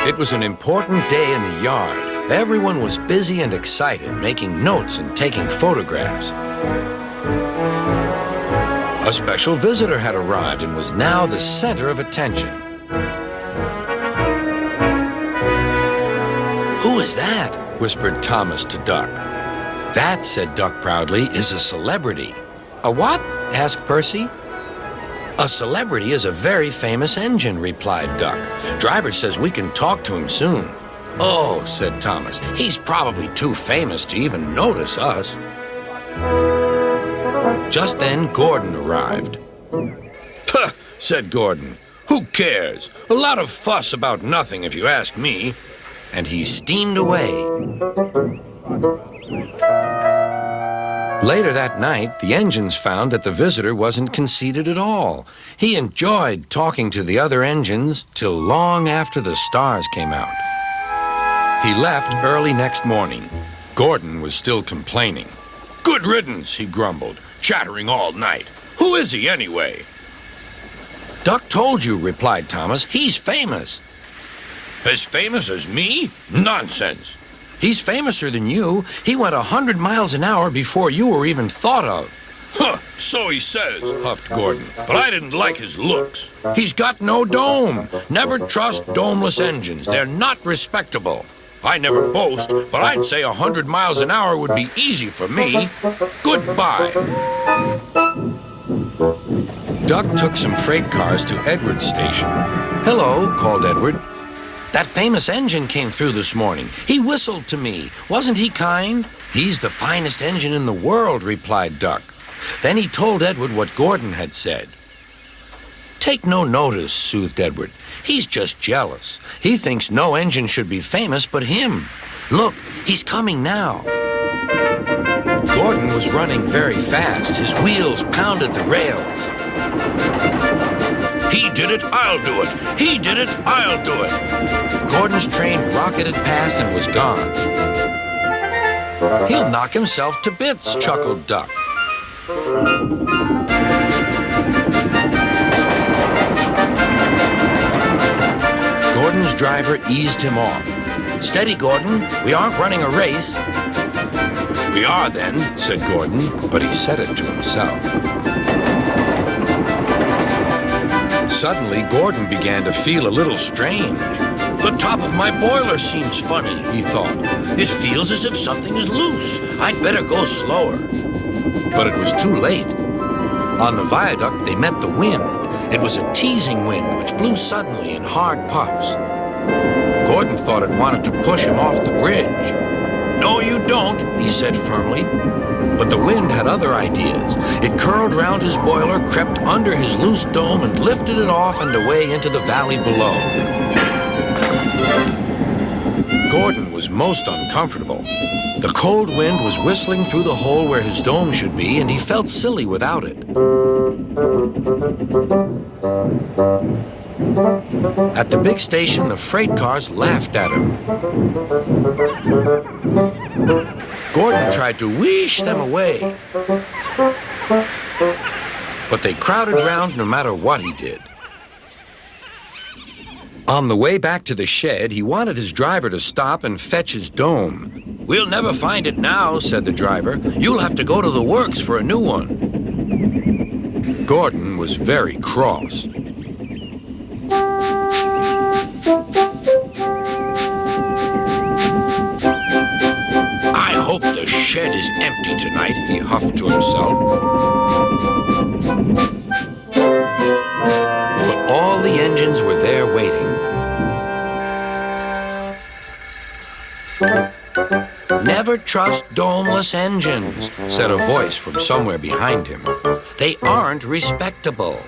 It was an important day in the yard. Everyone was busy and excited, making notes and taking photographs. A special visitor had arrived and was now the center of attention. "Who is that?" whispered Thomas to Duck. "That," said Duck proudly, "is a celebrity." "A what?" asked Percy. "A celebrity is a very famous engine," replied Duck. "Driver says we can talk to him soon." "Oh," said Thomas, "he's probably too famous to even notice us." Just then, Gordon arrived. "Puh," said Gordon. "Who cares? A lot of fuss about nothing, if you ask me." And he steamed away. Later that night, the engines found that the visitor wasn't conceited at all. He enjoyed talking to the other engines till long after the stars came out. He left early next morning. Gordon was still complaining. "Good riddance," he grumbled, "chattering all night. Who is he anyway?" "Duck told you," replied Thomas. "He's famous." "As famous as me? Nonsense." "He's famouser than you. He went 100 miles an hour before you were even thought of." "Huh, so he says," huffed Gordon, "but I didn't like his looks. He's got no dome. Never trust domeless engines. They're not respectable. I never boast, but I'd say 100 miles an hour would be easy for me. Goodbye." Duck took some freight cars to Edward's station. "Hello," called Edward. "That famous engine came through this morning. He whistled to me. Wasn't he kind?" "He's the finest engine in the world," replied Duck. Then he told Edward what Gordon had said. "Take no notice," soothed Edward. "He's just jealous. He thinks no engine should be famous but him. Look, he's coming now." Gordon was running very fast. His wheels pounded the rails. "He did it, I'll do it. He did it, I'll do it." Gordon's train rocketed past and was gone. "He'll knock himself to bits," chuckled Duck. Gordon's driver eased him off. "Steady, Gordon. We aren't running a race." "We are then," said Gordon, but he said it to himself. Suddenly, Gordon began to feel a little strange. "The top of my boiler seems funny," he thought. "It feels as if something is loose. I'd better go slower." But it was too late. On the viaduct, they met the wind. It was a teasing wind which blew suddenly in hard puffs. Gordon thought it wanted to push him off the bridge. "No, you don't," he said firmly. But the wind had other ideas. It curled round his boiler, crept under his loose dome, and lifted it off and away into the valley below. Gordon was most uncomfortable. The cold wind was whistling through the hole where his dome should be, and he felt silly without it. At the big station, the freight cars laughed at him. Gordon tried to whoosh them away, but they crowded round no matter what he did. On the way back to the shed, he wanted his driver to stop and fetch his dome. "We'll never find it now," said the driver. "You'll have to go to the works for a new one." Gordon was very cross. "I hope the shed is empty tonight," he huffed to himself. But all the engines were there waiting. "Never trust domeless engines," said a voice from somewhere behind him. "They aren't respectable."